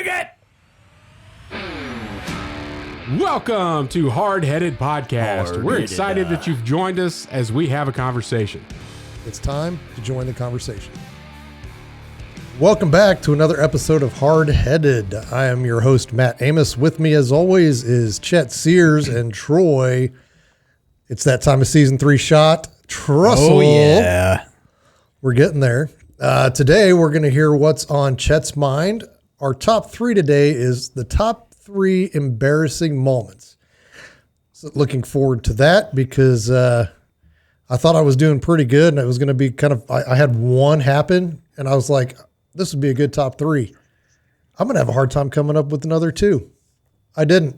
Dig it! Welcome to Hardheaded Podcast. We're excited that you've joined us as we have a conversation. It's time to join the conversation. Welcome back to another episode of Hardheaded. I am your host, Matt Amos. With me, as always, is Chet Sears and Troy. It's that time of season 3 shot. Trussell. Oh, yeah. We're getting there. Today, we're going to hear what's on Chet's mind. Our top 3 today is the top 3 embarrassing moments. So looking forward to that because I thought I was doing pretty good and it was going to be kind of, I had one happen and I was like, this would be a good top 3. I'm going to have a hard time coming up with another 2. I didn't.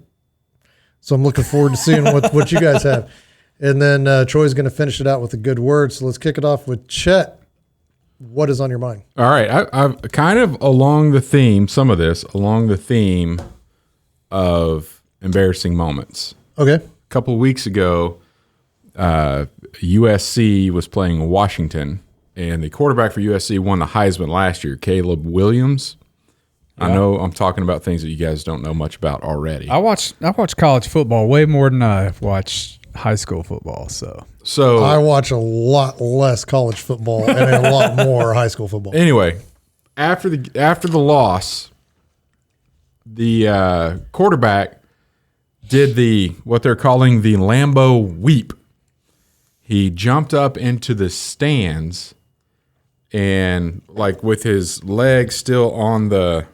So I'm looking forward to seeing what you guys have. And then Troy's going to finish it out with a good word. So let's kick it off with Chet. What is on your mind? All right. I've kind of along the theme of embarrassing moments. Okay. A couple of weeks ago, USC was playing Washington, and the quarterback for USC won the Heisman last year, Caleb Williams. Yeah. I know I'm talking about things that you guys don't know much about already. I watch college football way more than I watch high school football. So I watch a lot less college football and a lot more high school football. Anyway, after the loss, the quarterback did what they're calling the Lambeau Weep. He jumped up into the stands and, like, with his legs still on the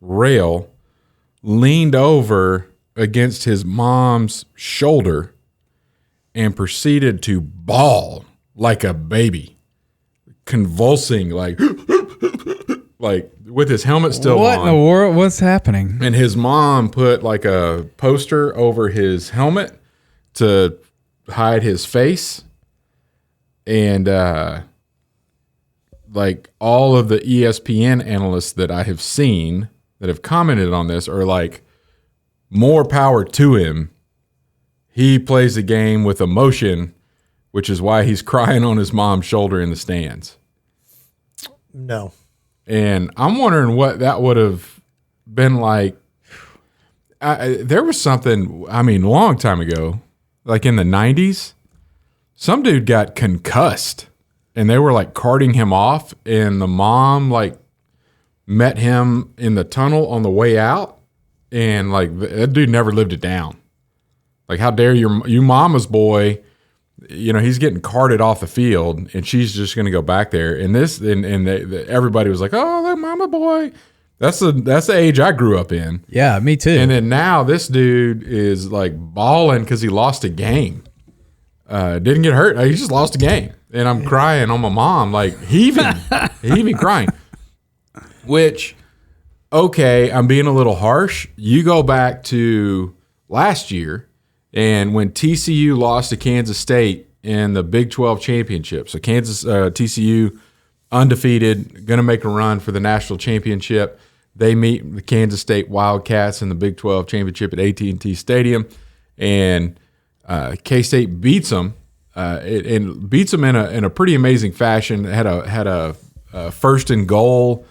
rail, leaned over against his mom's shoulder and proceeded to bawl like a baby, convulsing like with his helmet still on. What in the world? What's happening? And his mom put like a poster over his helmet to hide his face. And like all of the ESPN analysts that I have seen that have commented on this are like, more power to him. He plays the game with emotion, which is why he's crying on his mom's shoulder in the stands. No. And I'm wondering what that would have been like. There was something, a long time ago, like in the 90s, some dude got concussed and they were like carting him off, and the mom like met him in the tunnel on the way out, and like that dude never lived it down. Like, how dare you mama's boy, he's getting carted off the field and she's just going to go back there. And everybody was like, oh, that mama boy. That's the age I grew up in. Yeah, me too. And then now this dude is like bawling because he lost a game. Didn't get hurt. He just lost a game. And I'm crying on my mom, like heaving crying. Which, okay, I'm being a little harsh. You go back to last year, and when TCU lost to Kansas State in the Big 12 championship, so TCU undefeated, going to make a run for the national championship. They meet the Kansas State Wildcats in the Big 12 championship at AT&T Stadium, and K-State beats them, and beats them in a pretty amazing fashion. Had a first and goal,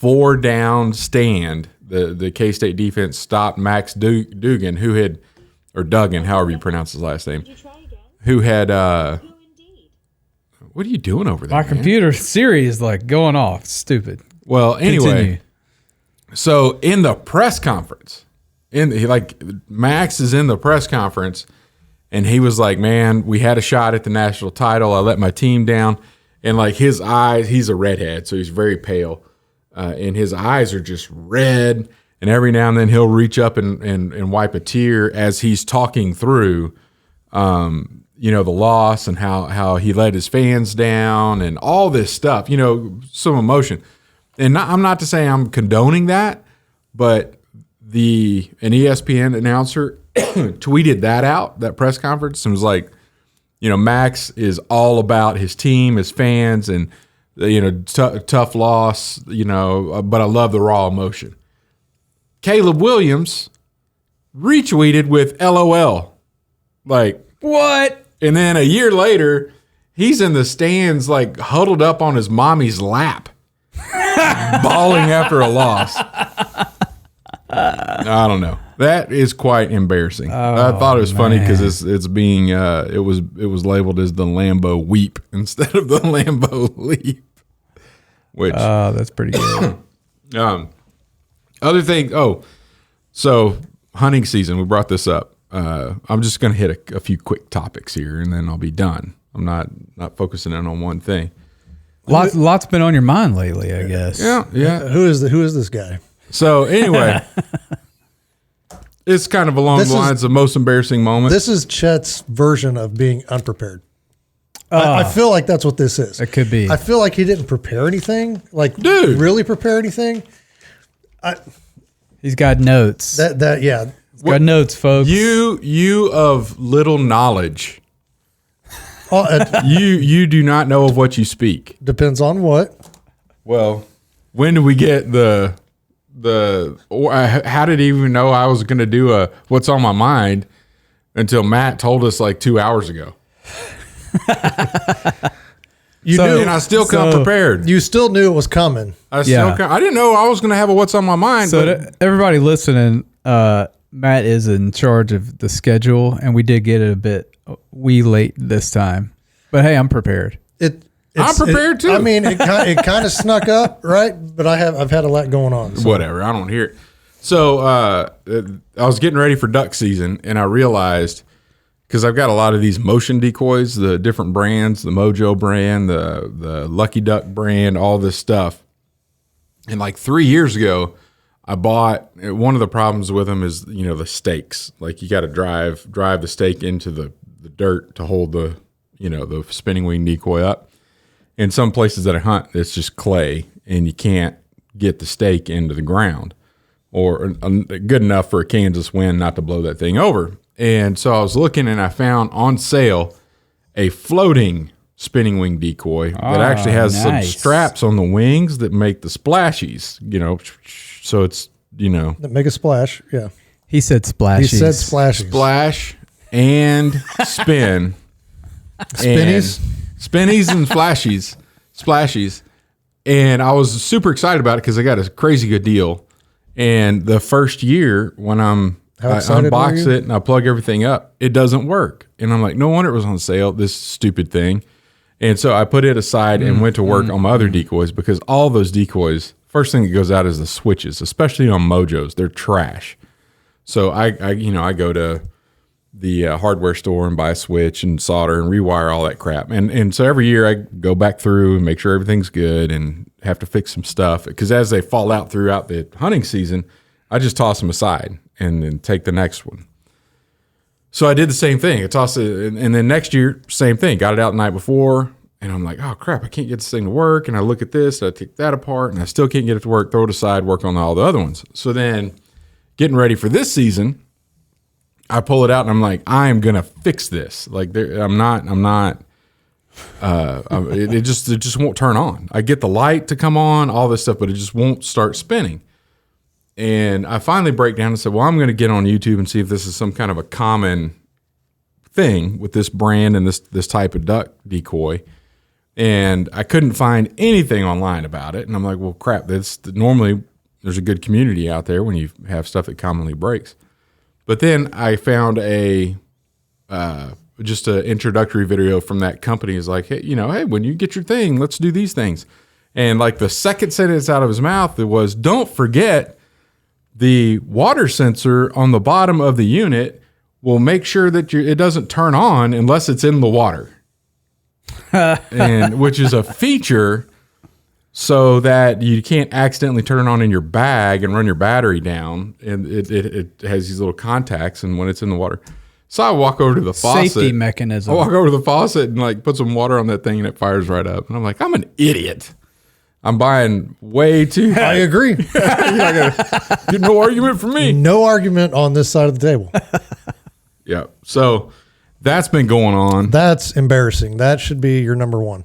4-down stand. The K-State defense stopped Max Dugan, who had. Or Duggan, however you pronounce his last name, who had, what are you doing over there, My computer Siri is like going off. Stupid. Well, anyway, Continue. So in the press conference, Max is in the press conference, and he was like, man, we had a shot at the national title. I let my team down. And like his eyes, he's a redhead, so he's very pale. And his eyes are just red. And every now and then he'll reach up and wipe a tear as he's talking through, the loss and how he let his fans down and all this stuff, some emotion. And I'm not to say I'm condoning that, but an ESPN announcer tweeted that out, that press conference, and was like, Max is all about his team, his fans, and, tough loss, but I love the raw emotion. Caleb Williams retweeted with LOL. Like, what? And then a year later, he's in the stands, like huddled up on his mommy's lap, bawling after a loss. I don't know. That is quite embarrassing. I thought it was funny because it's being it was labeled as the Lambo Weep instead of the Lambo Leap. Which that's pretty good. Other thing. So hunting season. We brought this up. I'm just going to hit a few quick topics here, and then I'll be done. I'm not focusing in on one thing. Lots been on your mind lately, I guess. Yeah. Who is this guy? So anyway, it's kind of along the lines of most embarrassing moment. This is Chet's version of being unprepared. I feel like that's what this is. It could be. I feel like he didn't prepare anything. Like, Dude. really prepare anything? He's got notes. Yeah. He's got notes, folks. You of little knowledge. You do not know of what you speak. Depends on what. Well, when did we get how did he even know I was going to do a what's on my mind until Matt told us like 2 hours ago? You knew, and I still come prepared. You still knew it was coming. I didn't know I was going to have a what's on my mind. So everybody listening, Matt is in charge of the schedule, and we did get it a bit late this time. But hey, I'm prepared. I'm prepared too. I mean, it kind of snuck up, right? But I've had a lot going on. So. Whatever, I don't hear it. So I was getting ready for duck season, and I realized, because I've got a lot of these motion decoys, the different brands, the Mojo brand, the Lucky Duck brand, all this stuff. And like 3 years ago, I bought, one of the problems with them is, the stakes. Like you got to drive the stake into the dirt to hold the spinning wing decoy up. In some places that I hunt, it's just clay, and you can't get the stake into the ground, or good enough for a Kansas wind not to blow that thing over. And so I was looking, and I found on sale a floating spinning wing decoy that actually has some straps on the wings that make the splashies, so it's, That make a splash, yeah. He said splashies. He said splashies. Splash and spin. Spinnies? Spinnies and splashies. And I was super excited about it because I got a crazy good deal. And the first year when I unbox it and I plug everything up, it doesn't work. And I'm like, no wonder it was on sale, this stupid thing. And so I put it aside and went to work on my other decoys, because all those decoys, first thing that goes out is the switches, especially on Mojos. They're trash. So I go to the hardware store and buy a switch and solder and rewire all that crap. And so every year I go back through and make sure everything's good and have to fix some stuff, because as they fall out throughout the hunting season, I just toss them aside and then take the next one. So I did the same thing. I tossed it, and then next year, same thing. Got it out the night before, and I'm like, oh crap, I can't get this thing to work. And I look at this, I take that apart, and I still can't get it to work. Throw it aside, work on all the other ones. So then, getting ready for this season, I pull it out and I'm like, I am gonna fix this. Like it just won't turn on. I get the light to come on, all this stuff, but it just won't start spinning. And I finally break down and said, well, I'm gonna get on YouTube and see if this is some kind of a common thing with this brand and this type of duck decoy. And I couldn't find anything online about it. And I'm like, well, crap, normally there's a good community out there when you have stuff that commonly breaks. But then I found just an introductory video from that company. Is like, hey, when you get your thing, let's do these things. And like the second sentence out of his mouth, it was, don't forget the water sensor on the bottom of the unit will make sure that it doesn't turn on unless it's in the water. And which is a feature so that you can't accidentally turn it on in your bag and run your battery down. And it has these little contacts, and when it's in the water. So I walk over to the faucet. Safety mechanism. I walk over to the faucet and like put some water on that thing, and it fires right up. And I'm like, I'm an idiot. I'm buying way too. I agree. Get no argument from me. No argument on this side of the table. Yeah. So that's been going on. That's embarrassing. That should be your number one.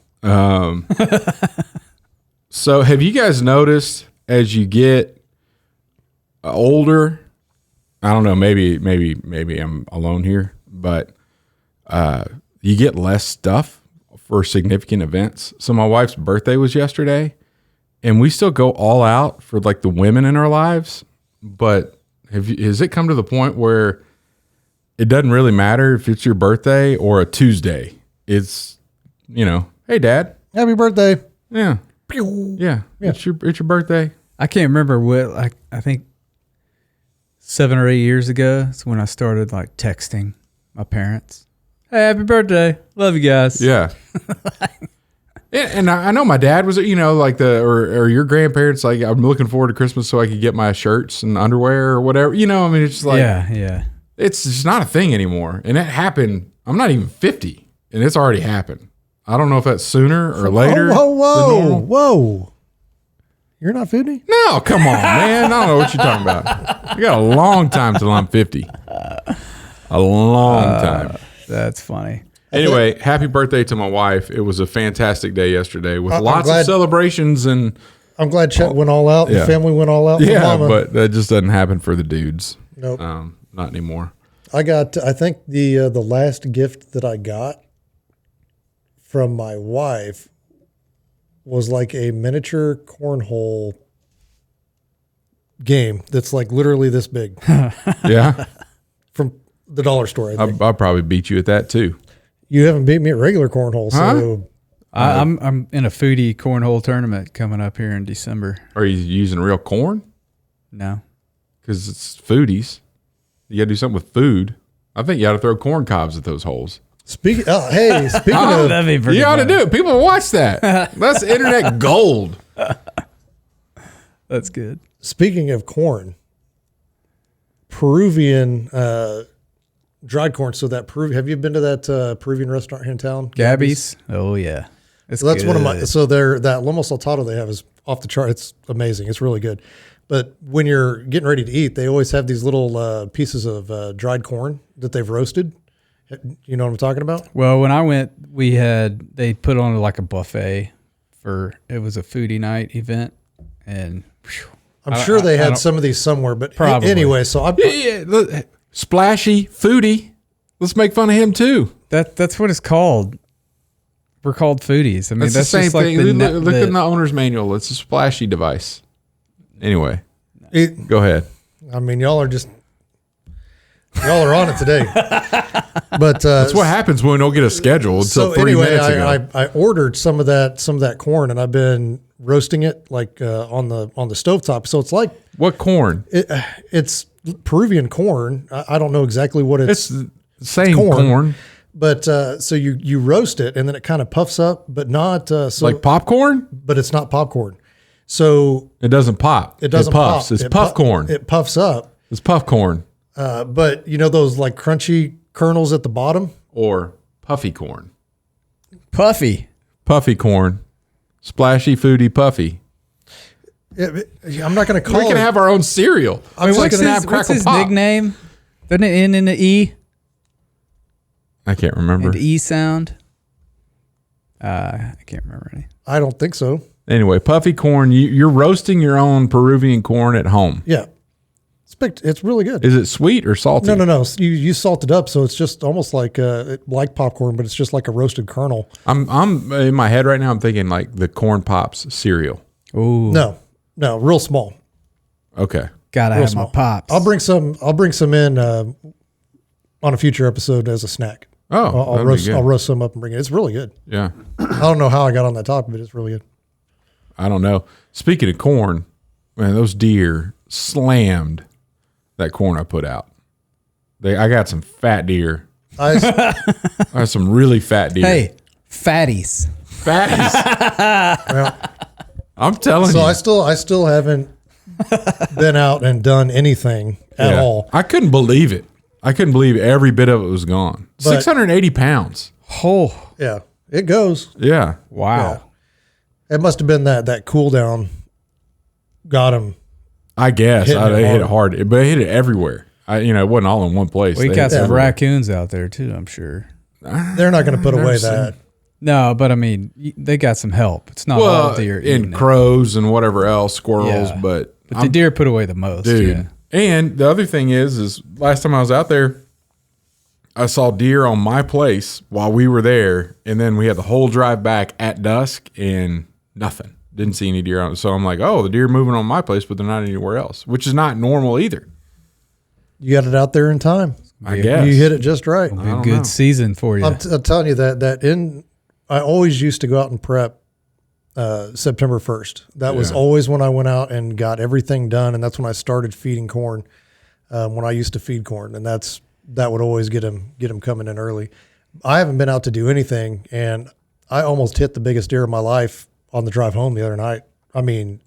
So have you guys noticed as you get older, I don't know, maybe I'm alone here, but you get less stuff for significant events. So my wife's birthday was yesterday, and we still go all out for like the women in our lives, but Has it come to the point where it doesn't really matter if it's your birthday or a Tuesday? It's, hey, Dad. Happy birthday. Yeah. Yeah. It's your birthday. I can't remember what, I think 7 or 8 years ago is when I started like texting my parents. Hey, happy birthday. Love you guys. Yeah. And I know my dad was, like or your grandparents, like, I'm looking forward to Christmas so I could get my shirts and underwear or whatever. It's just like, yeah. It's just not a thing anymore. And that happened. I'm not even 50 and it's already happened. I don't know if that's sooner or later. Whoa. You're not 50? No, come on, man. I don't know what you're talking about. I got a long time till I'm 50. A long time. That's funny. Anyway, happy birthday to my wife. It was a fantastic day yesterday with lots of celebrations. And I'm glad Chet went all out. Yeah. The family went all out. Yeah, but that just doesn't happen for the dudes. Nope. Not anymore. I think the last gift that I got from my wife was like a miniature cornhole game that's like literally this big. Yeah. From the dollar store, I think. I'll probably beat you at that too. You haven't beat me at regular cornhole, so I'm in a foodie cornhole tournament coming up here in December. Are you using real corn? No. Because it's foodies. You got to do something with food. I think you ought to throw corn cobs at those holes. Speaking of, That'd be pretty You ought to fun. do it. People watch that. That's internet gold. That's good. speaking of corn, Peruvian dried corn. So that have you been to that Peruvian restaurant here in town? Gabby's? Oh yeah. So that's one of my, so that lomo saltado they have is off the chart. It's amazing. It's really good. But when you're getting ready to eat, they always have these little pieces of dried corn that they've roasted. You know what I'm talking about? Well, when I went, they put on like a buffet it was a foodie night event. And I'm sure they had some of these somewhere, but probably. Anyway, so Look, splashy foodie. Let's make fun of him too. That's what it's called. We're called foodies. I mean, That's the same just like thing. Look in the owner's manual. It's a splashy device. Anyway, go ahead. I mean, y'all are on it today. But that's what happens when we don't get a schedule until 3 minutes ago. I ordered some of that corn, and I've been roasting it like on the stovetop. So it's like What corn? it's Peruvian corn. I don't know exactly what It's the same corn. But so you roast it, and then it kind of puffs up, but not Like popcorn? But it's not popcorn. So It doesn't pop. it doesn't It puffs. pop. It's puff corn. It puffs up. It's puff corn But you know those like crunchy kernels at the bottom? or puffy corn. puffy. Puffy corn. Splashy, foodie, puffy. I'm not going to call We it. can have our own cereal. I'm It's like just Snap, What's Crackle, his Pop. nickname? Doesn't it end in the E? I can't remember. An E sound? I can't remember any. I don't think so. Anyway, puffy corn. You're roasting your own Peruvian corn at home. Yeah. It's really good. Is it sweet or salty? No. You salt it up, so it's just almost like popcorn, but it's just like a roasted kernel. I'm in my head right now. I'm thinking like the Corn Pops cereal. Ooh. No, real small. Okay. Gotta Real have small. my pops. I'll bring some in on a future episode as a snack. Oh, I'll roast some up and bring it. It's really good. Yeah. I don't know how I got on that topic, but it's really good. I don't know. Speaking of corn, man, those deer slammed that corn I put out. I got some fat deer. I have some really fat deer. Hey, fatties. Fatties. Well, I'm telling so you. I still haven't been out and done anything at Yeah. all. I couldn't believe it. I couldn't believe every bit of it was gone. But- 680 pounds. Oh, Yeah, it goes. Yeah. wow. It must have been that cool down got him. I guess. Hitting it They hit it hard. hard, but it hit it everywhere. It wasn't all in one place. We They got hit some everywhere. raccoons out there too, I'm sure. They're not going to put away that. No, but I mean, they got some help. It's not all deer eating and it. crows and whatever else, squirrels, Yeah. but the deer put away the most. dude. Yeah. And the other thing is last time I was out there, I saw deer on my place while we were there, and then we had the whole drive back at dusk and nothing. Didn't see any deer on it. So I'm like, oh, the deer moving on my place, but they're not anywhere else, which is not normal either. You got it out there in time. I guess You hit it just right. Be a good season for you. I'm telling you I always used to go out and prep September 1st. That was always when I went out and got everything done, and that's when I started feeding corn. When I used to feed corn, and that would always get him coming in early. I haven't been out to do anything, and I almost hit the biggest deer of my life on the drive home the other night. I mean,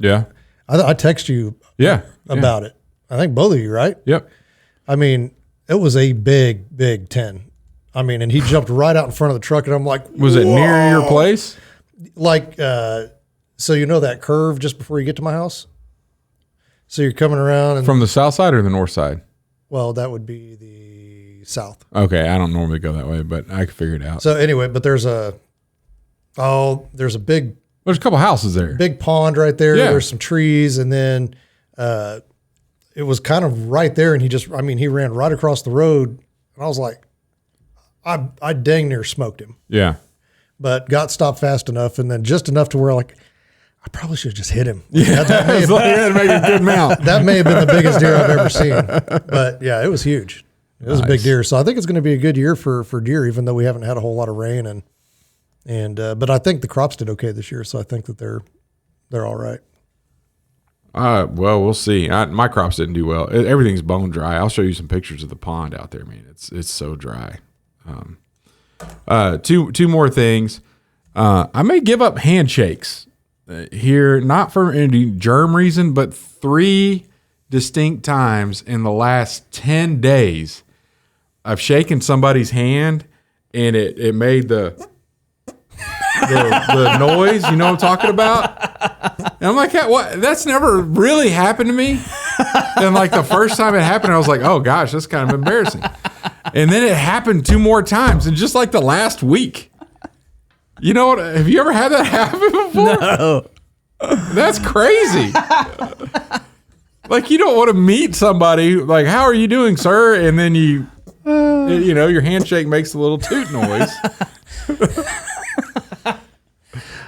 I text you about it. I think both of you, right? Yep. I mean, it was a big 10. I mean, and he jumped right out in front of the truck, and I'm like, was it near your place? Like, so you know that curve just before you get to my house? So you're coming around. And, From the south side or the north side? well, that would be the south. Okay, I don't normally go that way, but I could figure it out. So anyway, but there's a big There's a couple houses there. big pond right there. Yeah. There's some trees, and then it was kind of right there, and he ran right across the road, and I was like, I dang near smoked him, Yeah. but got stopped fast enough, and then just enough to where like I probably should have just hit him. Yeah, That may it's have, like, that'd make a good mount. that may have been the biggest deer I've ever seen, but yeah, it was huge. It was a big deer, so I think it's going to be a good year for deer, even though we haven't had a whole lot of rain, and but I think the crops did okay this year, so I think that they're all right. Well, we'll see. My crops didn't do well. Everything's bone dry. I'll show you some pictures of the pond out there, man. It's so dry. Two more things. I may give up handshakes here, not for any germ reason, but 3 distinct times in the last 10 days, I've shaken somebody's hand and it made the noise. You know what I'm talking about? And I'm like, what? That's never really happened to me. And like the first time it happened, I was like, oh gosh, that's kind of embarrassing. And then it happened 2 more times in just like the last week. You know what? Have you ever had that happen before? No. That's crazy. Like you don't want to meet somebody like, how are you doing, sir? And then your handshake makes a little toot noise.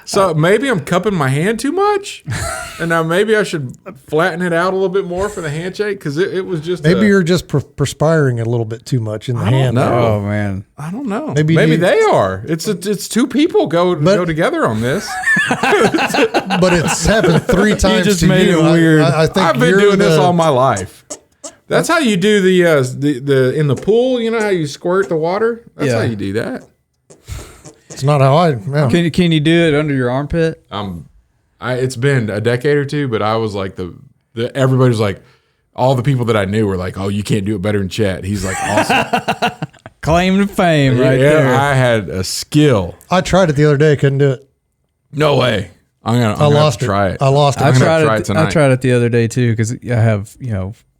So maybe I'm cupping my hand too much, and now maybe I should flatten it out a little bit more for the handshake because it was just Maybe you're just perspiring a little bit too much in the hand. know. Oh man. I don't know. Maybe they are. It's 2 people go together on this. But it's happened 3 times. just to made you. it weird. I think I've been you're doing this all my life. That's how you do the in the pool. You know how you squirt the water. That's Yeah. how you do that. It's not how I. Yeah. Can you do it under your armpit? It's been a decade or 2, but I was like everybody's like, all the people that I knew were like, oh, you can't do it better than Chet. He's like awesome. Claim to fame right there. I had a skill. I tried it the other day. Couldn't do it. No way. I'm gonna lost have to try it. I lost it. I'm gonna tried try it it. tonight. I tried it the other day too because I have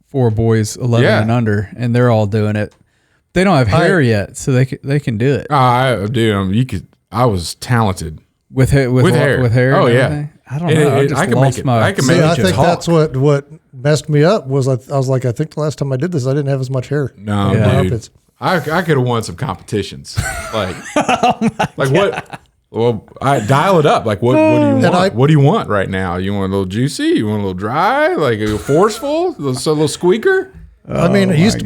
4 boys 11 Yeah. and under, and they're all doing it. They don't have hair yet, so they can do it I was talented with hair. With hair. With hair. Oh and yeah. everything. I don't know. I just can lost make it. my. I can See, make I it think talk. that's what messed me up was I was like, I think the last time I did this, I didn't have as much hair. No, Yeah. dude. Armpits. I could have won some competitions. Like, what? Well, I dial it up. Like, what do you want? What do you want right now? You want a little juicy? You want a little dry? Like a forceful? A little squeaker? I mean, I used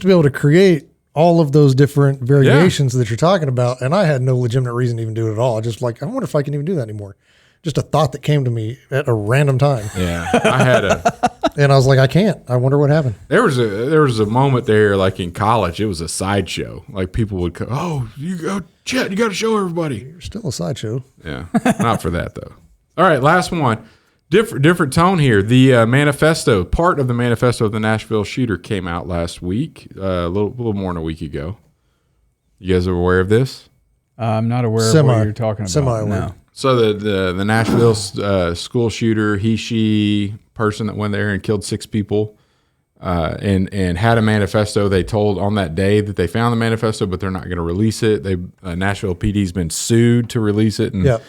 to be able to create all of those different variations that you're talking about, and I had no legitimate reason to even do it at all. Just like, I wonder if I can even do that anymore. Just a thought that came to me at a random time. Yeah, I had And I was like, I can't. I wonder what happened. There was a moment there, like in college, it was a sideshow. Like people would come, oh, Chet, you got to show everybody. You're still a sideshow. Yeah, not for that though. All right, last one. Different tone here. The manifesto, part of the manifesto of the Nashville shooter came out last week, a little more than a week ago. You guys are aware of this? I'm not aware of what you're talking about. Semi-aware. No. So the Nashville school shooter, she person that went there and killed 6 people, and had a manifesto. They told on that day that they found the manifesto, but they're not going to release it. Nashville PD's been sued to release it, and Yeah. they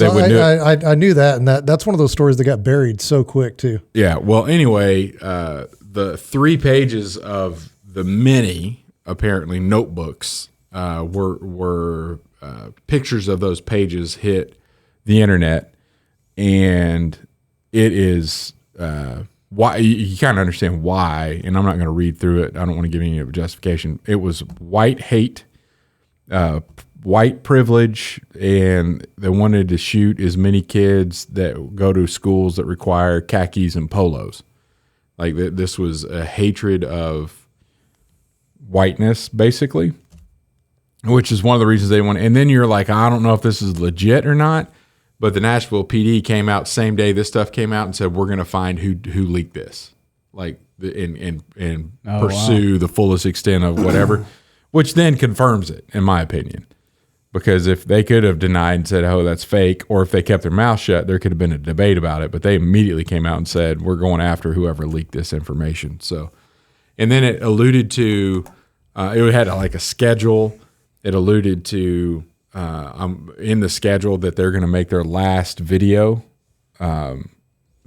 So would do it. I knew that, and that's one of those stories that got buried so quick too. Yeah. Well, anyway, the 3 pages of the many apparently notebooks were pictures of those pages hit the internet, and it is why you kind of understand why, and I'm not going to read through it. I don't want to give any justification. It was white hate, white privilege, and they wanted to shoot as many kids that go to schools that require khakis and polos. Like this was a hatred of whiteness, basically, which is one of the reasons they want. And then you're like, I don't know if this is legit or not. But the Nashville PD came out same day this stuff came out and said we're going to find who leaked this, like and pursue the fullest extent of whatever, which then confirms it, in my opinion. Because if they could have denied and said, "Oh, that's fake," or if they kept their mouth shut, there could have been a debate about it. But they immediately came out and said we're going after whoever leaked this information. So, and then it alluded to it had like a schedule. It alluded to. In the schedule that they're going to make their last video.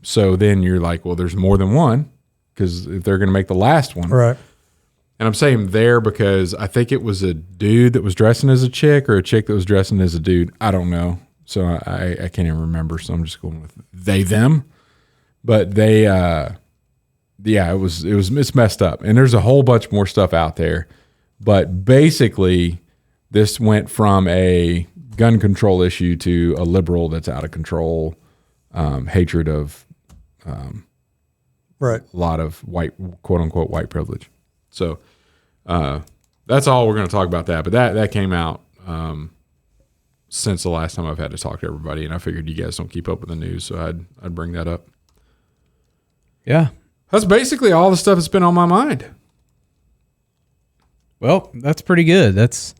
So then you're like, well, there's more than one because if they're going to make the last one. Right. And I'm saying there because I think it was a dude that was dressing as a chick or a chick that was dressing as a dude. I don't know. So I can't even remember. So I'm just going with they, them. But they, it's messed up. And there's a whole bunch more stuff out there. But basically, this went from a gun control issue to a liberal that's out of control, hatred of right. a lot of white, quote unquote, white privilege. So that's all we're going to talk about that. But that came out since the last time I've had to talk to everybody, and I figured you guys don't keep up with the news, so I'd bring that up. Yeah. That's basically all the stuff that's been on my mind. Well, that's pretty good. That's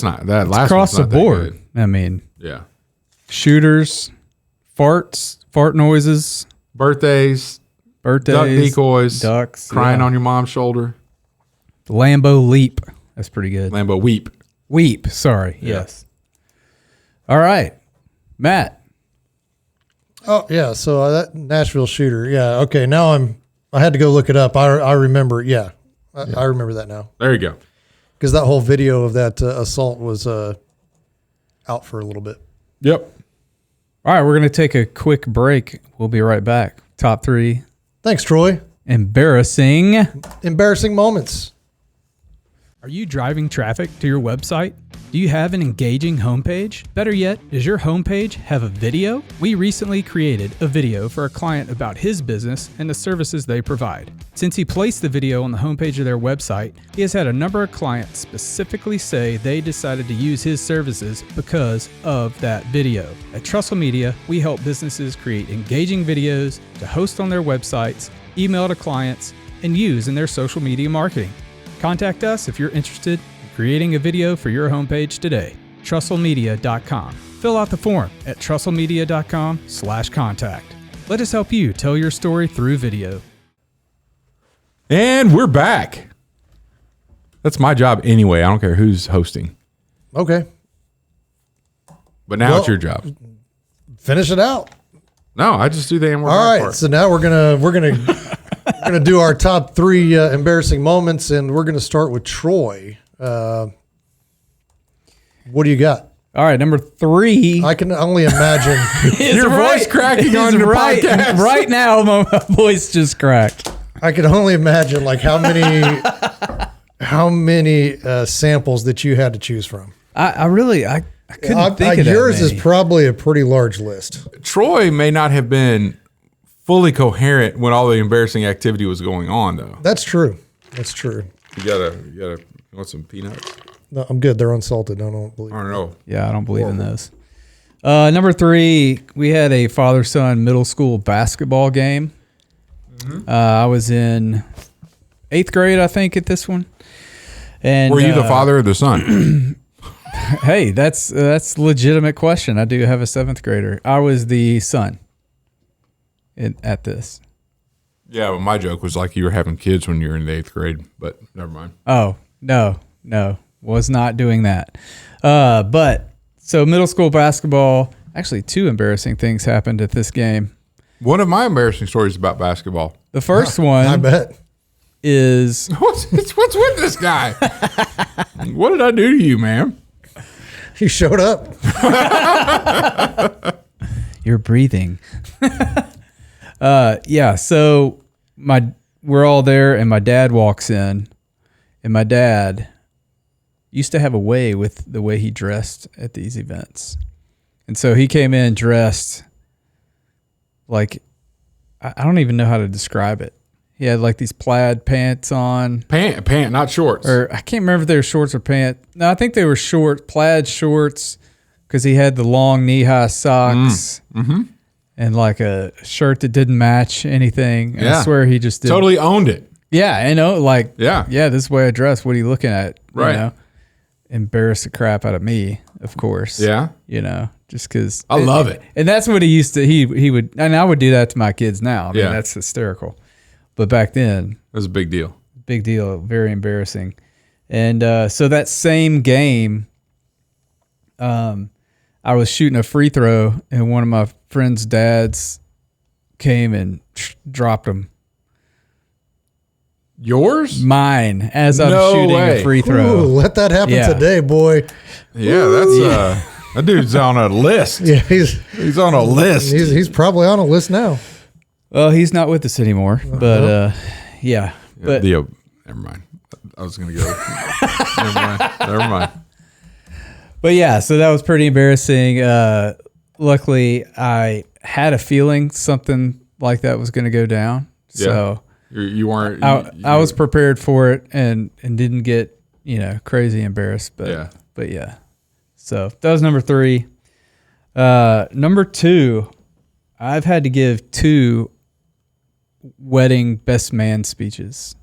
not that last across the board. Good. I mean, yeah, shooters, fart noises, birthdays, duck decoys, ducks, crying on your mom's shoulder, the Lambo leap. That's pretty good. Lambo weep. Sorry. Yeah. Yes. All right, Matt. Oh yeah. So that Nashville shooter. Yeah. Okay. Now I had to go look it up. I remember. Yeah. I remember that now. There you go. Because that whole video of that assault was out for a little bit. Yep. All right, we're going to take a quick break. We'll be right back. Top 3 Thanks, Troy. embarrassing Moments. Are you driving traffic to your website? Do you have an engaging homepage? Better yet, does your homepage have a video? We recently created a video for a client about his business and the services they provide. Since he placed the video on the homepage of their website, he has had a number of clients specifically say they decided to use his services because of that video. At Trussell Media, we help businesses create engaging videos to host on their websites, email to clients, and use in their social media marketing. Contact us if you're interested in creating a video for your homepage today. TrussellMedia.com. Fill out the form at TrussellMedia.com/contact. Let us help you tell your story through video. And we're back. That's my job anyway. I don't care who's hosting. Okay. But now it's your job. Finish it out. No, I just do the and we're All back right. part. So now we're gonna do our top 3 embarrassing moments, and we're gonna start with Troy. What do you got? All right, number 3. I can only imagine. Your voice cracking on your podcast. Right now, my voice just cracked. I can only imagine like how many samples that you had to choose from. I couldn't think of that yours many. is probably a pretty large list. Troy may not have been fully coherent when all the embarrassing activity was going on, though. That's true. You gotta want some peanuts? No, I'm good. They're unsalted. I don't believe. I don't know. Yeah, I don't believe in those. Number 3, we had a father-son middle school basketball game. Mm-hmm. I was in 8th grade, I think, at this one. And were you the father or the son? Hey, that's a legitimate question. I do have a 7th grader. I was the son at this. Yeah, well, my joke was like you were having kids when you were in the 8th grade, but never mind. Oh, no, was not doing that. But so middle school basketball, actually 2 embarrassing things happened at this game. One of my embarrassing stories about basketball. The first one, I bet, is what's with this guy? What did I do to you, man? he showed up. you're breathing. Yeah. So we're all there, and my dad walks in, and my dad used to have a way with the way he dressed at these events, and so he came in dressed like I don't even know how to describe it. He had like these plaid pants on. Pant, not shorts. Or I can't remember if they were shorts or pants. No, I think they were plaid shorts, because he had the long knee-high socks and like a shirt that didn't match anything. And I swear he just did. Totally owned it. Yeah, yeah, this is the way I dress. What are you looking at? Right. You know? Embarrass the crap out of me, of course. Yeah. You know, just because. I love it. And that's what he used to, he would, and I would do that to my kids now. I mean, that's hysterical. But back then, it was a big deal. Big deal. Very embarrassing. And so that same game, I was shooting a free throw, and one of my friend's dads came and dropped him. Yours? Mine, as I'm shooting a free throw. Ooh, let that happen today, boy. Yeah, that's that dude's on a list. Yeah, he's on a list. He's probably on a list now. Well, he's not with us anymore, but yeah. But never mind. I was gonna go. Never mind. But yeah, so that was pretty embarrassing. Luckily, I had a feeling something like that was going to go down. Yeah. So you weren't. I was prepared for it and didn't get crazy embarrassed. But yeah. So that was number 3. Number 2, I've had to give 2 wedding best man speeches.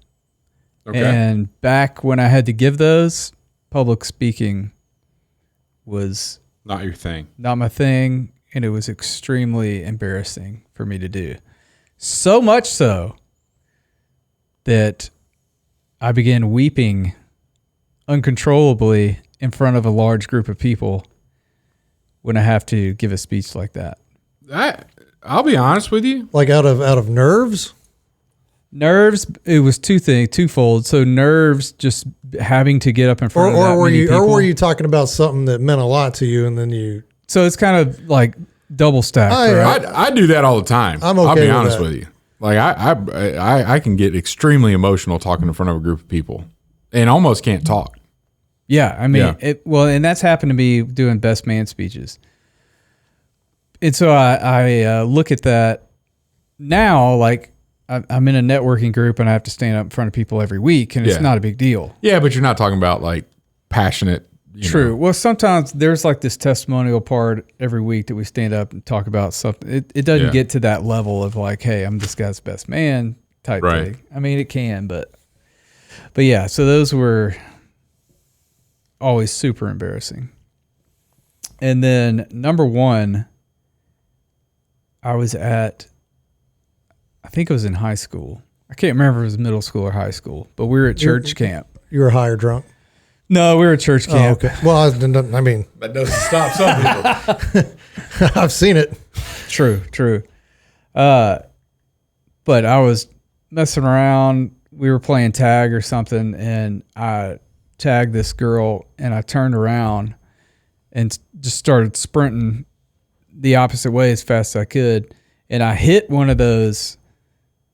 Okay. And back when I had to give those, public speaking was not your thing. Not my thing, and it was extremely embarrassing for me to do. So much so that I began weeping uncontrollably in front of a large group of people when I have to give a speech like that. I'll be honest with you. Like out of nerves? Nerves, it was twofold. So nerves, just having to get up in front of that many people. Or were you talking about something that meant a lot to you, and then you? So it's kind of like double stacked. Right? I do that all the time. I'll be honest with you. Like I can get extremely emotional talking in front of a group of people, and almost can't talk. Yeah, I mean, and that's happened to me doing best man speeches. And so I look at that now, like I'm in a networking group and I have to stand up in front of people every week, and it's not a big deal. Yeah, but you're not talking about like passionate. True. Well, sometimes there's like this testimonial part every week that we stand up and talk about something. It doesn't get to that level of like, hey, I'm this guy's best man type thing. I mean, it can, but yeah. So those were always super embarrassing. And then number 1, I think it was in high school. I can't remember if it was middle school or high school, but we were at church camp. You were high or drunk? No, we were at church camp. Oh, okay. Well, I mean, that doesn't stop some people. I've seen it. True. But I was messing around. We were playing tag or something, and I tagged this girl, and I turned around and just started sprinting the opposite way as fast as I could. And I hit one of those,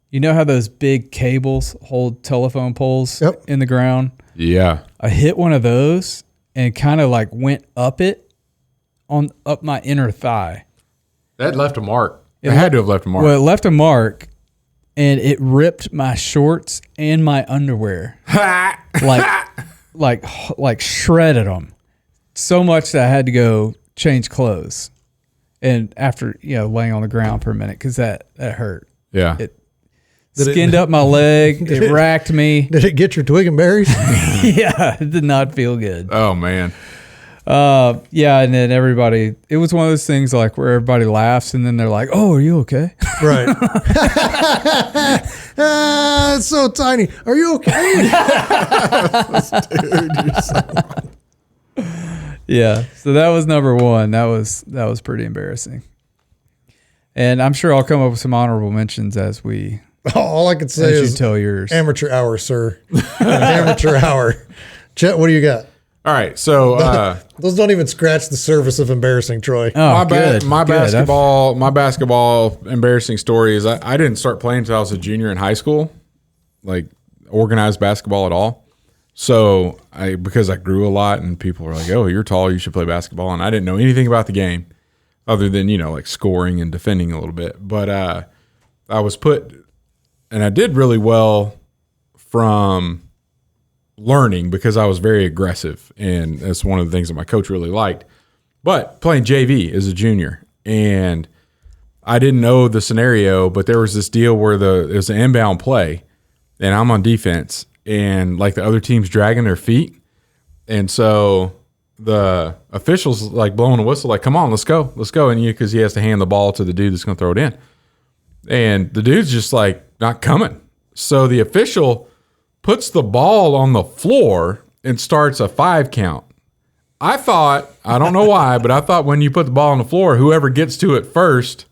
you know how those big cables hold telephone poles in the ground? Yeah. I hit one of those and kind of like went up my inner thigh. That left a mark. It had to have left a mark. Well, it left a mark, and it ripped my shorts and my underwear. like shredded them so much that I had to go change clothes. And after, laying on the ground for a minute, because that hurt. Yeah. It skinned up my leg. It racked me. Did it get your twig and berries? Yeah, it did not feel good. Oh, man. Yeah, and then everybody, it was one of those things like where everybody laughs, and then they're like, oh, are you okay? Right. It's so tiny. Are you okay? Dude, you're so wrong. Yeah, so that was number 1. That was pretty embarrassing. And I'm sure I'll come up with some honorable mentions as we... All I can say is you tell yours. Amateur hour, sir. Amateur hour. Chet, what do you got? All right, so Those don't even scratch the surface of embarrassing, Troy. Oh, my good. basketball embarrassing story is I didn't start playing until I was a junior in high school, like organized basketball at all. So because I grew a lot and people were like, "Oh, you're tall, you should play basketball," and I didn't know anything about the game other than like scoring and defending a little bit. But I was put, and I did really well from learning because I was very aggressive, and that's one of the things that my coach really liked. But playing JV as a junior, and I didn't know the scenario, but there was this deal where it was an inbound play, and I'm on defense, and like the other team's dragging their feet, and so the officials like blowing a whistle, like, "Come on, let's go," and because he has to hand the ball to the dude that's going to throw it in, and the dude's just like not coming, so the official puts the ball on the floor and starts a 5 count. I thought, I don't know why, but I thought when you put the ball on the floor, whoever gets to it first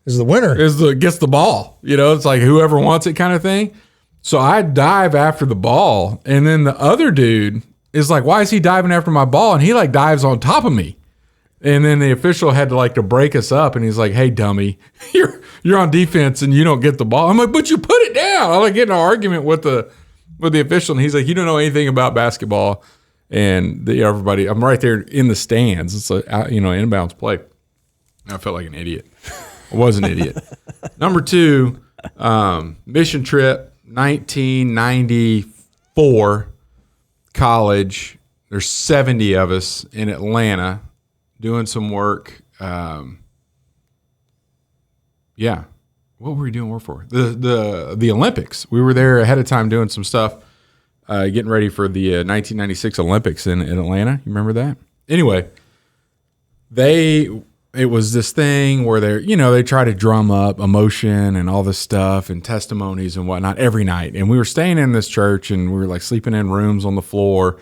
Is the winner. gets the ball. It's like whoever wants it kind of thing. So I dive after the ball, and then the other dude is like, "Why is he diving after my ball?" And he like dives on top of me. And then the official had to break us up, and he's like, "Hey, dummy, you're on defense and you don't get the ball." I'm like, "But you put it down." I'm like getting an argument with the official, and he's like, "You don't know anything about basketball." And everybody, I'm right there in the stands. It's an inbounds play. I felt like an idiot. I was an idiot. Number 2, mission trip, 1994, college. There's 70 of us in Atlanta doing some work. Yeah. What were we doing work for? The Olympics. We were there ahead of time doing some stuff, getting ready for the 1996 Olympics in Atlanta. You remember that? Anyway, it was this thing where they try to drum up emotion and all this stuff and testimonies and whatnot every night. And we were staying in this church, and we were like sleeping in rooms on the floor,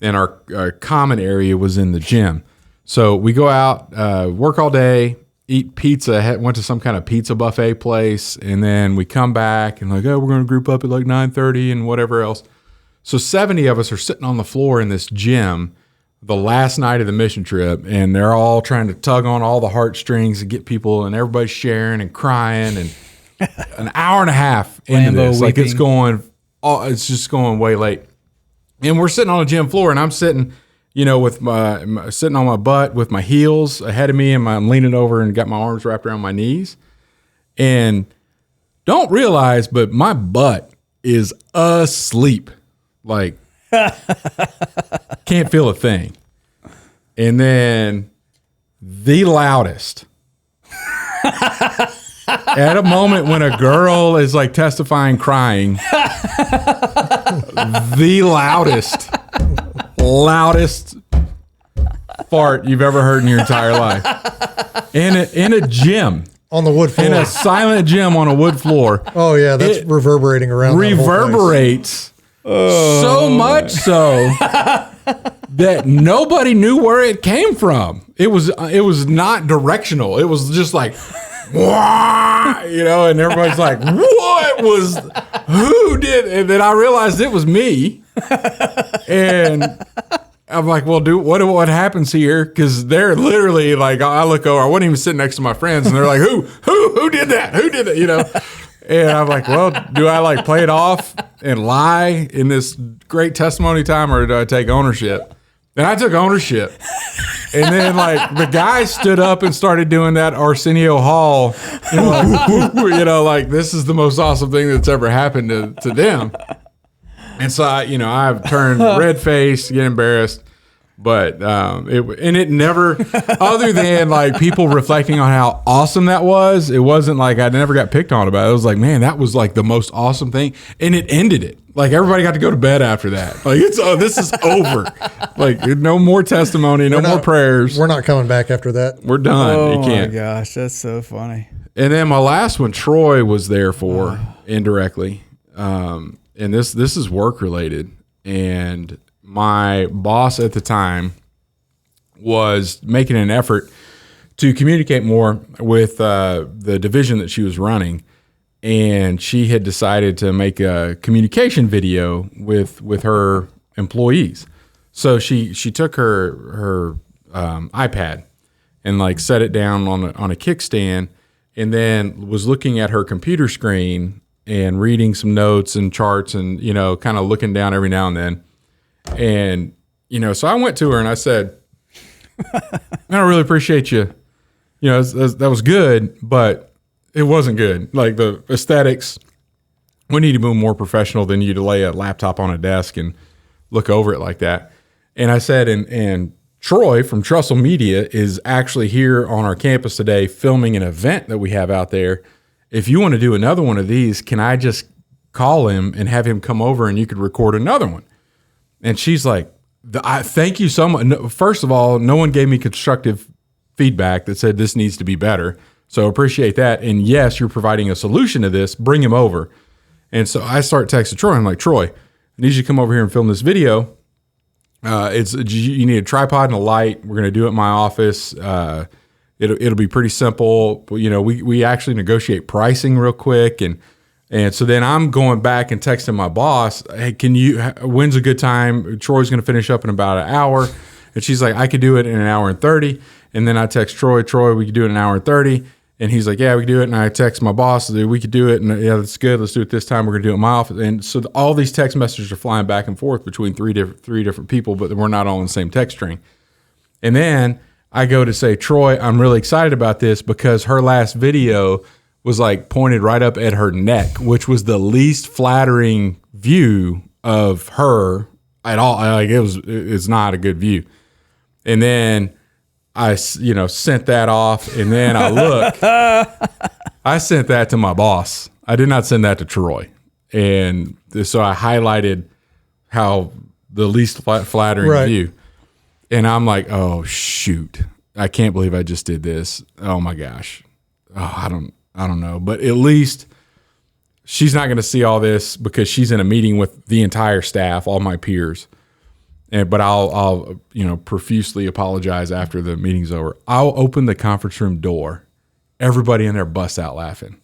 and our common area was in the gym. So we go out, work all day, eat pizza, went to some kind of pizza buffet place, and then we come back and like, "Oh, we're going to group up at like 9:30 and whatever else." So 70 of us are sitting on the floor in this gym the last night of the mission trip, and they're all trying to tug on all the heartstrings and get people, and everybody's sharing and crying, and an hour and a half into this, like it's just going way late. And we're sitting on a gym floor, and I'm sitting with sitting on my butt with my heels ahead of me, and I'm leaning over and got my arms wrapped around my knees, and don't realize, but my butt is asleep, like can't feel a thing. And then the loudest at a moment when a girl is like testifying, crying, the loudest fart you've ever heard in your entire life in a gym On the wood floor. in a silent gym on a wood floor. Oh, yeah. That's reverberating around. Reverberates so much so that nobody knew where it came from. It was not directional. It was just like, "Wah," and everybody's like, who did? And then I realized it was me. And I'm like, well, dude, what happens here? Because they're literally like, I look over, I wasn't even sitting next to my friends, and they're like, who did that? Who did that? And I'm like, well, do I like play it off and lie in this great testimony time, or do I take ownership? And I took ownership. And then like the guy stood up and started doing that Arsenio Hall, like this is the most awesome thing that's ever happened to them. And so I've turned red faced, get embarrassed, but it never, other than like people reflecting on how awesome that was, it wasn't like I never got picked on about it. It was like, man, that was like the most awesome thing, and it ended it. Like everybody got to go to bed after that. Like this is over. Like no more testimony, no more prayers. We're not coming back after that. We're done. Oh You can't. my gosh, that's so funny. And then my last one, Troy was there for indirectly. And this is work related. And my boss at the time was making an effort to communicate more with the division that she was running. And she had decided to make a communication video with her employees. So she took her iPad and like set it down on a kickstand, and then was looking at her computer screen and reading some notes and charts and, you know, kind of looking down every now and then. And, you know, so I went to her and I said, I really appreciate you. You know, that was good, but it wasn't good. Like the aesthetics, we need to be more professional than you to lay a laptop on a desk and look over it like that. And I said, and Troy from Trussell Media is actually here on our campus today filming an event that we have out there. If you want to do another one of these, can I just call him and have him come over and you could record another one? And she's like, thank you so much. No, first of all, no one gave me constructive feedback that said this needs to be better. So appreciate that. And yes, you're providing a solution to this. Bring him over. And so I start texting Troy. I'm like, Troy, I need you to come over here and film this video. You need a tripod and a light. We're going to do it in my office. It'll be pretty simple. You know, we actually negotiate pricing real quick. And so then I'm going back and texting my boss, hey, when's a good time? Troy's going to finish up in about an hour. And she's like, I could do it in an hour and 30. And then I text Troy, we could do it in an hour and 30. And he's like, yeah, we can do it. And I text my boss, we could do it. And yeah, that's good. Let's do it this time. We're going to do it in my office. And so all these text messages are flying back and forth between three different people, but we're not all in the same text string. And then I go to say, Troy, I'm really excited about this because her last video was like pointed right up at her neck, which was the least flattering view of her at all. Like it's not a good view. And then I, sent that off, and then I look. I sent that to my boss. I did not send that to Troy, and so I highlighted how the least flattering view. And I'm like, oh shoot, I can't believe I just did this. Oh my gosh, I don't know, but at least she's not going to see all this because she's in a meeting with the entire staff, all my peers. But I'll profusely apologize after the meeting's over. I'll open the conference room door. Everybody in there busts out laughing.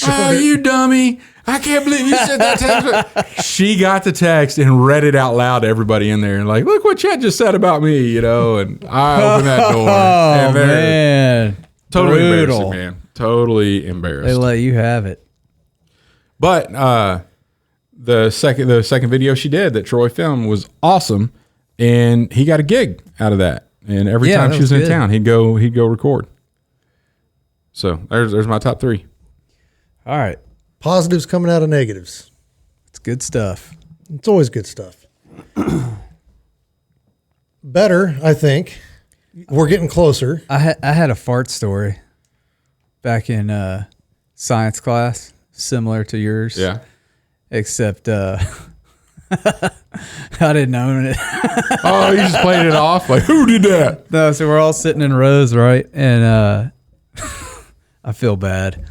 Oh, you dummy. I can't believe you sent that text. She got the text and read it out loud to everybody in there and like, look what Chet just said about me, and I opened that door. Oh, man. Totally Brutal. embarrassing, man. Totally embarrassed. They let you have it. But the second video she did that Troy filmed was awesome, and he got a gig out of that. And every time she was in town, he'd go record. So there's my top 3. All right, Positives coming out of negatives. it's good stuff. It's always good stuff. Better, I think. We're getting closer. I had a fart story back in science class, similar to yours. Yeah. Except I didn't own it. Oh, you just played it off? Like, who did that? No, so we're all sitting in rows, right? And I feel bad.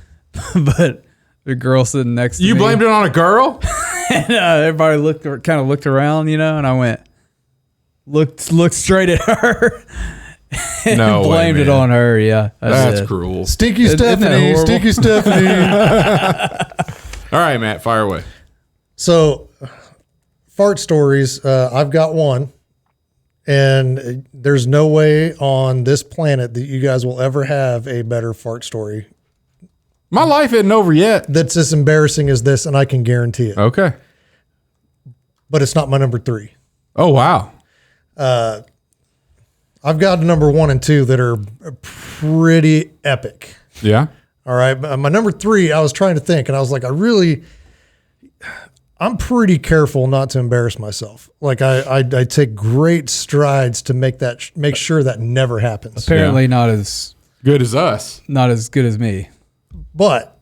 But the girl sitting next to me. You blamed it on a girl? And everybody looked around, and I went, looked straight at her. And No way, blamed it man. on her, yeah. That's cruel. Stinky Isn't that Stephanie. horrible? Stinky Stephanie. All right, Matt, fire away. So, fart stories. I've got one, and there's no way on this planet that you guys will ever have a better fart story My life isn't over yet. that's as embarrassing as this, and I can guarantee it. Okay. But it's not my number 3. Oh, wow. I've got number 1 and 2 that are pretty epic. Yeah. All right. My number 3, I was trying to think, and I was like, I'm pretty careful not to embarrass myself. Like I take great strides to make sure that never happens. Apparently not as Good as us. good as me. But,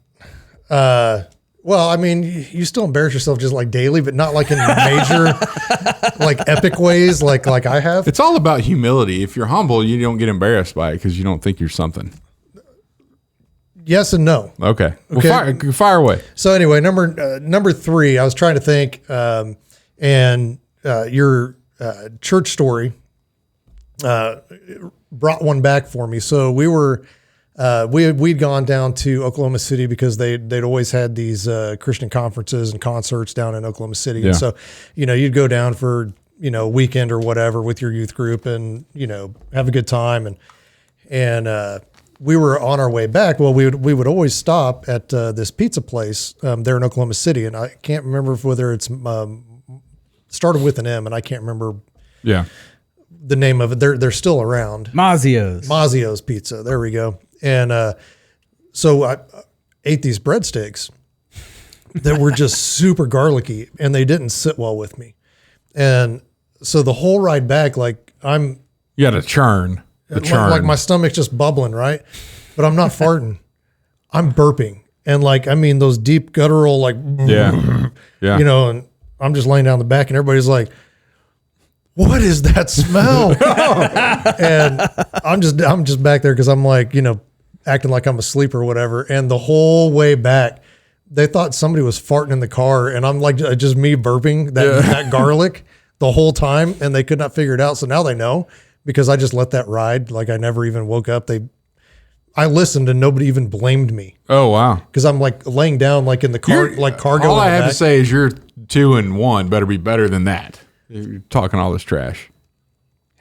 well, I mean, you still embarrass yourself just like daily, but not like in major, like epic ways, like I have. It's all about humility. If you're humble, you don't get embarrassed by it because you don't think you're something. Yes and no. Okay. Okay. Well, fire away. So anyway, number 3, I was trying to think, and your church story brought one back for me. So we were we'd gone down to Oklahoma City because they'd always had these Christian conferences and concerts down in Oklahoma City. Yeah. And so, you'd go down for weekend or whatever with your youth group and, have a good time. And we were on our way back. Well, we would always stop at this pizza place there in Oklahoma City. And I can't remember whether it's started with an M, and I can't remember the name of it. They're still around. Mazzio's Pizza. There we go. And so I ate these breadsticks that were just super garlicky, and they didn't sit well with me. And so the whole ride back, like you got to churn. Like my stomach's just bubbling, right? But I'm not farting. I'm burping. And those deep guttural, and I'm just laying down the back and everybody's like, what is that smell? And I'm just back there because I'm acting like I'm asleep or whatever. And the whole way back, they thought somebody was farting in the car, and I'm just me burping that garlic the whole time, and they could not figure it out. So now they know, because I just let that ride. I never even woke up. I listened and nobody even blamed me. Oh, wow. Because I'm laying down in the car, cargo. All I have to say is your 2-1 better be better than that. You're talking all this trash.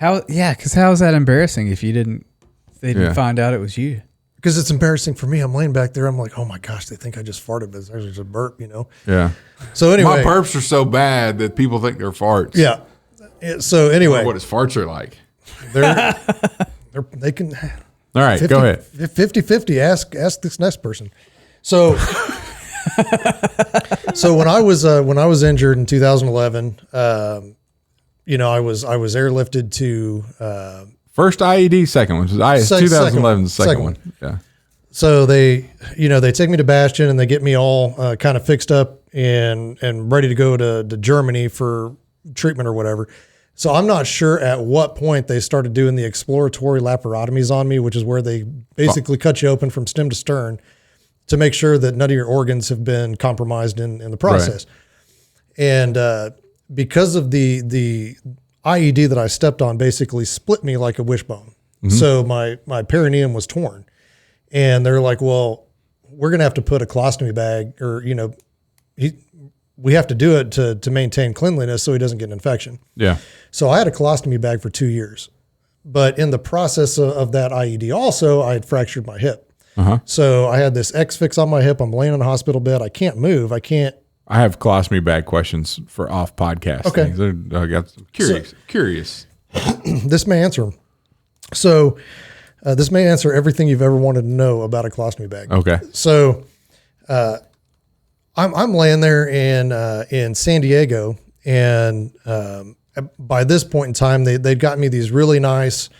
Because how is that embarrassing if they didn't find out it was you? Because it's embarrassing for me. I'm laying back there. I'm like, oh my gosh, they think I just farted, but it's actually just a burp, Yeah. So anyway. My burps are so bad that people think they're farts. Yeah. So anyway. I don't know what his farts are like. They can. All right, go ahead. 50-50. Ask this next person. So, so when I was injured in 2011, I was airlifted to. First IED, second one. 2011, second one. Yeah. So they take me to Bastion and they get me all kind of fixed up and ready to go to Germany for treatment or whatever. So I'm not sure at what point they started doing the exploratory laparotomies on me, which is where they basically cut you open from stem to stern to make sure that none of your organs have been compromised in the process. Right. And because of the IED that I stepped on basically split me like a wishbone. Mm-hmm. So my perineum was torn. And they're like, well, we're going to have to put a colostomy bag, or, we have to do it to maintain cleanliness so he doesn't get an infection. Yeah. So I had a colostomy bag for 2 years. But in the process of that IED also, I had fractured my hip. Uh-huh. So I had this X-fix on my hip. I'm laying on a hospital bed. I can't move. I have colostomy bag questions for off podcast. Okay. Things. I got curious. This may answer them. So this may answer everything you've ever wanted to know about a colostomy bag. Okay. So I'm laying there in San Diego, and by this point in time, they'd got me these really nice.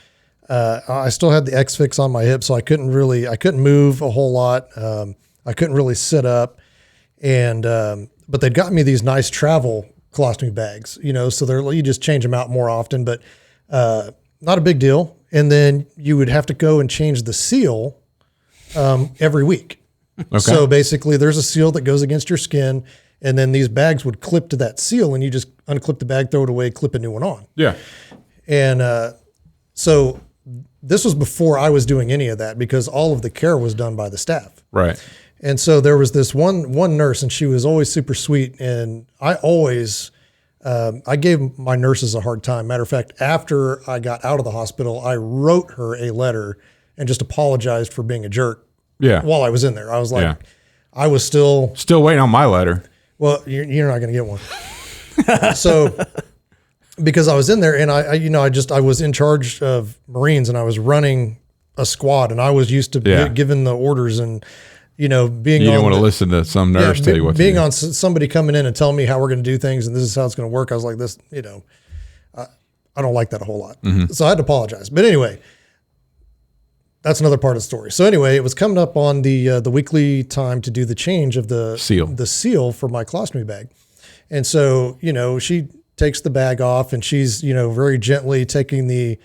I still had the X-fix on my hip, so I couldn't move a whole lot. I couldn't really sit up, and but they'd got me these nice travel colostomy bags, so you just change them out more often, but not a big deal. And then you would have to go and change the seal every week. Okay. So basically there's a seal that goes against your skin, and then these bags would clip to that seal, and you just unclip the bag, throw it away, clip a new one on. Yeah. And so this was before I was doing any of that, because all of the care was done by the staff. Right. And so there was this one nurse, and she was always super sweet. And I always, I gave my nurses a hard time. Matter of fact, after I got out of the hospital, I wrote her a letter and just apologized for being a jerk. Yeah. While I was in there, I was like, I was still waiting on my letter. Well, you're not going to get one. So, because I was in there, and I was in charge of Marines, and I was running a squad, and I was used to giving the orders, and being. You didn't want to listen to some nurse tell you what to do. Being on somebody coming in and telling me how we're going to do things, and this is how it's going to work. I was like, this, I don't like that a whole lot. Mm-hmm. So I had to apologize. But anyway, that's another part of the story. So anyway, it was coming up on the weekly time to do the change of the seal for my colostomy bag. And so, she takes the bag off, and she's, very gently taking the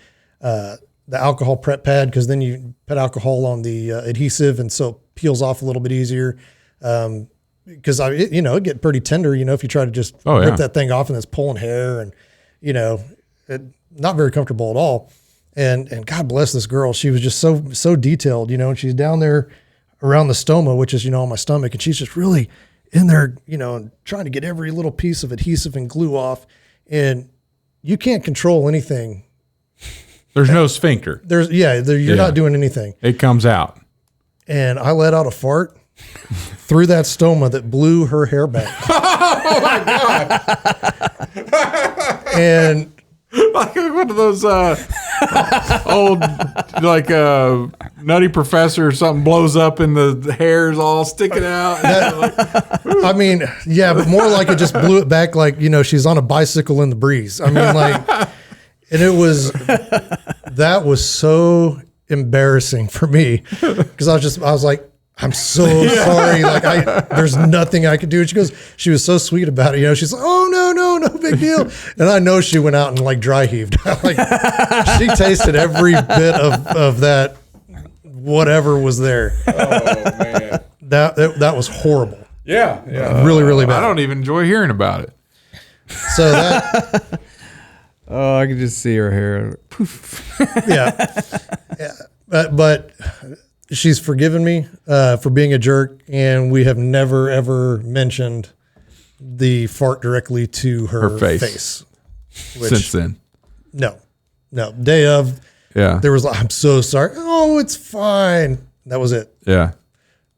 alcohol prep pad, because then you put alcohol on the adhesive, and so it peels off a little bit easier. Because it'd get pretty tender, if you try to just rip that thing off, and it's pulling hair, and not very comfortable at all. And God bless this girl. She was just so detailed, and she's down there around the stoma, which is, on my stomach. And she's just really in there, trying to get every little piece of adhesive and glue off. And, you can't control anything. There's no sphincter. You're not doing anything. It comes out. And I let out a fart through that stoma that blew her hair back. Oh my God. And like one of those old, like Nutty Professor or something blows up and the hair's all sticking out. I mean, yeah, but more like it just blew it back like, she's on a bicycle in the breeze. I mean, like, and that was so embarrassing for me because I was like, I'm so sorry. Like there's nothing I could do. And she was so sweet about it. She's like, oh no big deal. And I know she went out and like dry heaved. Like she tasted every bit of that, whatever was there. Oh man. That was horrible. Yeah. Really, really bad. I don't even enjoy hearing about it. So that, Oh, I could just see her hair. Poof. yeah. But she's forgiven me for being a jerk, and we have never ever mentioned the fart directly to her face. Since then, no. Day of, there was like, I'm so sorry. Oh, it's fine. That was it. Yeah.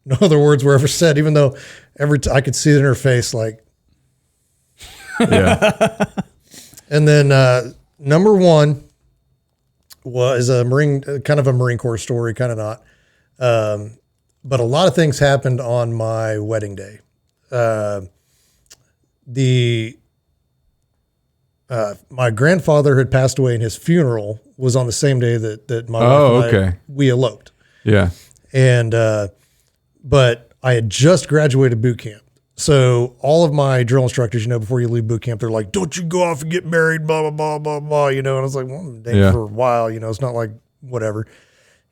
No other words were ever said, even though I could see it in her face, like. Yeah. And then number one was kind of a Marine Corps story, kind of not. But a lot of things happened on my wedding day. My grandfather had passed away, and his funeral was on the same day that my wife and we eloped. Yeah. And but I had just graduated boot camp. So all of my drill instructors, before you leave boot camp, they're like, don't you go off and get married, blah, blah, blah, blah, blah, And I was like, well, I'm dating for a while, it's not like whatever.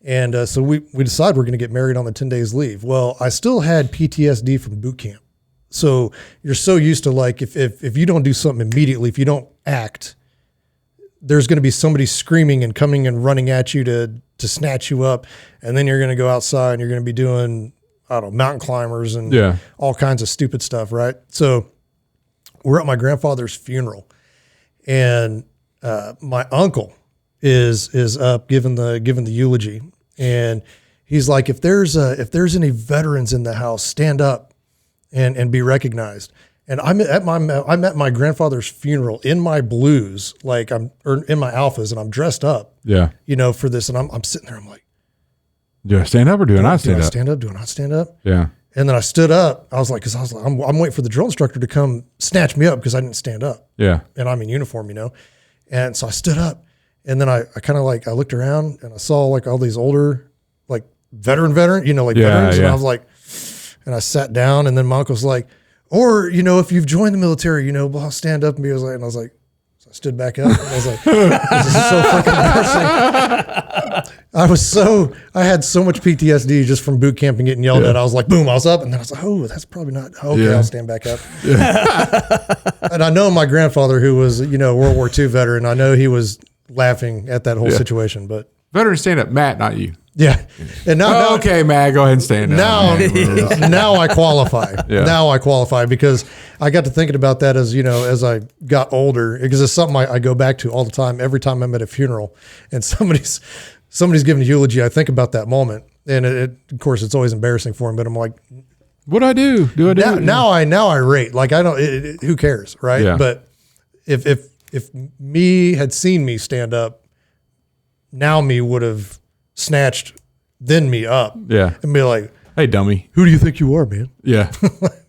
And so we decided we're going to get married on the 10 days leave. Well, I still had PTSD from boot camp. So you're so used to like, if you don't do something immediately, if you don't act, there's going to be somebody screaming and coming and running at you to snatch you up. And then you're going to go outside and you're going to be doing, I don't know, mountain climbers and all kinds of stupid stuff. Right. So we're at my grandfather's funeral, and my uncle is up giving the eulogy. And he's like, if there's any veterans in the house, stand up and be recognized. And I'm at my grandfather's funeral in my blues, or in my alphas, and I'm dressed up, for this. And I'm sitting there, I'm like, do I stand up or do I not stand up? Do I not stand up? Yeah. And then I stood up. I was like, I'm waiting for the drill instructor to come snatch me up because I didn't stand up. Yeah. And I'm in uniform, And so I stood up, and then I kind of I looked around and I saw like all these older, like veteran, veterans. And I was like, and I sat down, and then my uncle's like, or, if you've joined the military, I'll stand up and be like, and I was like, so I stood back up, and I was like, this is so fucking embarrassing. I had so much PTSD just from boot camp and getting yelled at. I was like, boom, I was up, and then I was like, oh, that's probably not, okay, I'll stand back up. And I know my grandfather, who was, World War II veteran, I know he was laughing at that whole situation, but. Veteran stand up, Matt, not you. Yeah. And now, okay, Matt, go ahead and stand up. Now I qualify. Yeah. Now I qualify because I got to thinking about that as I got older, because it's something I go back to all the time. Every time I'm at a funeral and somebody's giving a eulogy, I think about that moment. And of course, it's always embarrassing for him, but I'm like, what'd I do? Do I do? Now I rate. Like, I don't, who cares? Right. Yeah. But if me had seen me stand up, now me would have snatched then me up. Yeah. And be like, hey, dummy. Who do you think you are, man? Yeah.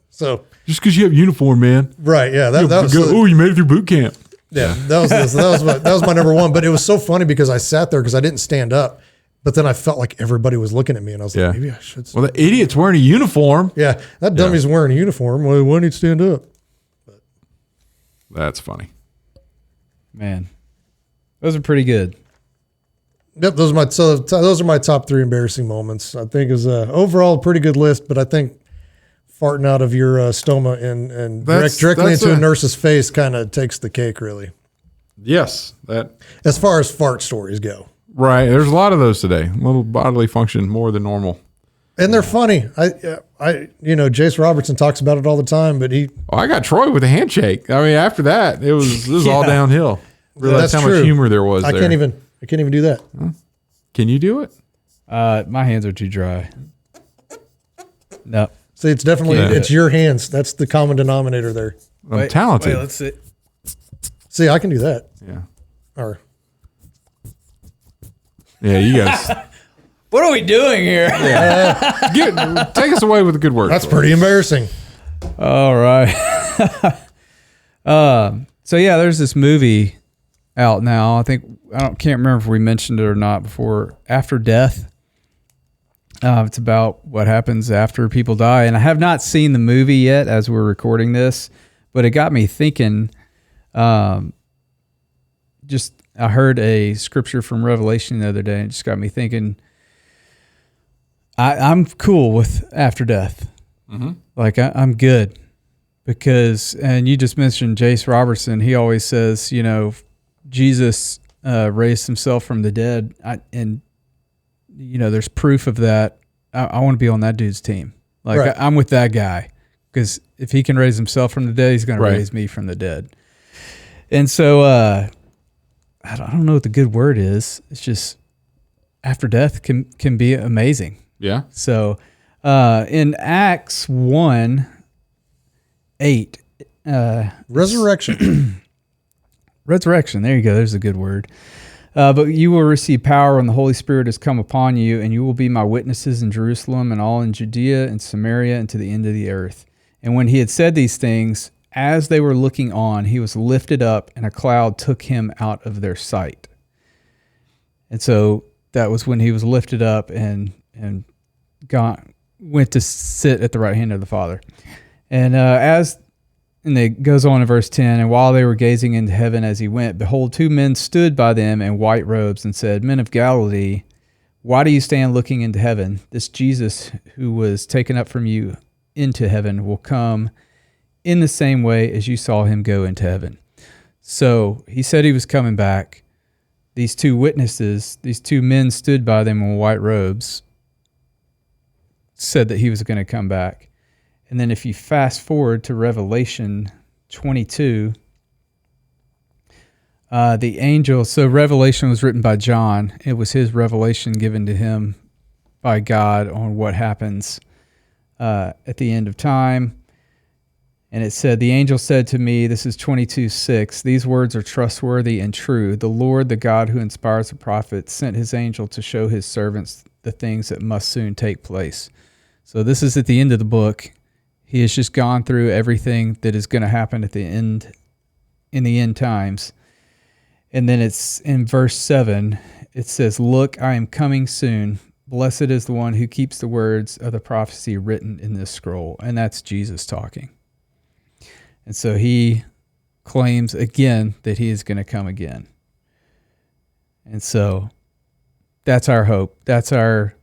So just because you have uniform, man. Right. Yeah. That was you made it through boot camp. Yeah. That was my number one. But it was so funny because I sat there because I didn't stand up. But then I felt like everybody was looking at me, and I was like, maybe I should. Well, the idiot's wearing a uniform. Yeah. That dummy's wearing a uniform. Well, why don't he stand up? But that's funny. Man, those are pretty good. Yep, those are my top 3 embarrassing moments. I think is overall a pretty good list, but I think farting out of your stoma and directly into a nurse's face kind of takes the cake, really. Yes, that. As far as fart stories go, right? There's a lot of those today. A little bodily function more than normal, and they're funny. Jace Robertson talks about it all the time, but I got Troy with a handshake. I mean, after that, this was all downhill. realize how much humor there was I there. can't even do that. Can you do it? My hands are too dry. No. See, it's definitely, Yeah. it's your hands. That's the common denominator there. I'm talented. Wait, let's see. See, I can do that. Yeah. Or Yeah, you guys. What are we doing here? Take us away with a good word. that's pretty embarrassing. All right. So yeah, there's this movie out now. Can't remember if we mentioned it or not before. After Death. It's about what happens after people die, and I have not seen the movie yet as we're recording this, but it got me thinking. I heard a scripture from Revelation the other day, and it just got me thinking. I'm cool with after death. Mm-hmm. Like I'm good because, and you just mentioned Jace Robertson. He always says, Jesus raised himself from the dead, and there's proof of that. I want to be on that dude's team. Like Right. I'm with that guy because if he can raise himself from the dead, he's going to raise me from the dead. And so I don't know what the good word is. It's just after death can be amazing. Yeah. So in Acts 1:8, Resurrection. resurrection. There you go. There's a good word. But you will receive power when the Holy Spirit has come upon you, and you will be my witnesses in Jerusalem and all in Judea and Samaria and to the end of the earth. And when he had said these things, as they were looking on, he was lifted up, and a cloud took him out of their sight. And so that was when he was lifted up and went to sit at the right hand of the Father. And and it goes on in verse 10, and while they were gazing into heaven as he went, behold, two men stood by them in white robes and said, Men of Galilee, why do you stand looking into heaven? This Jesus who was taken up from you into heaven will come in the same way as you saw him go into heaven. So he said he was coming back. These two witnesses, these two men stood by them in white robes, said that he was going to come back. And then if you fast forward to Revelation 22, the angel, so Revelation was written by John. It was his revelation given to him by God on what happens at the end of time. And it said, the angel said to me, this is 22:6, these words are trustworthy and true. The Lord, the God who inspires the prophets, sent his angel to show his servants the things that must soon take place. So this is at the end of the book. He has just gone through everything that is going to happen at the end, in the end times. And then it's in verse 7, it says, Look, I am coming soon. Blessed is the one who keeps the words of the prophecy written in this scroll. And that's Jesus talking. And so he claims again that he is going to come again. And so that's our hope. That's our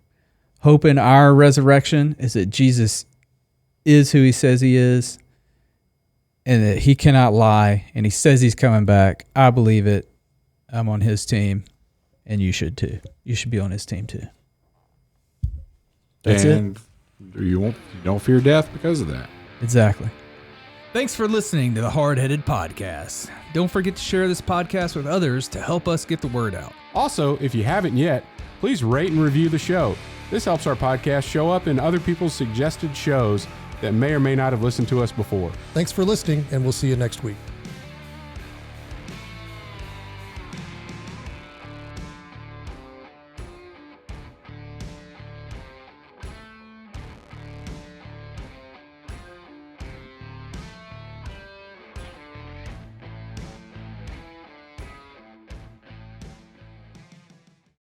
hope in our resurrection, is that Jesus is who he says he is, and that he cannot lie, and he says he's coming back. I believe it. I'm on his team, and you should too. You should be on his team too. That's and you don't fear death because of that. Exactly. Thanks for listening to the Hardheaded Podcast. Don't forget to share this podcast with others to help us get the word out. Also, if you haven't yet, please rate and review the show. This helps our podcast show up in other people's suggested shows that may or may not have listened to us before. Thanks for listening, and we'll see you next week.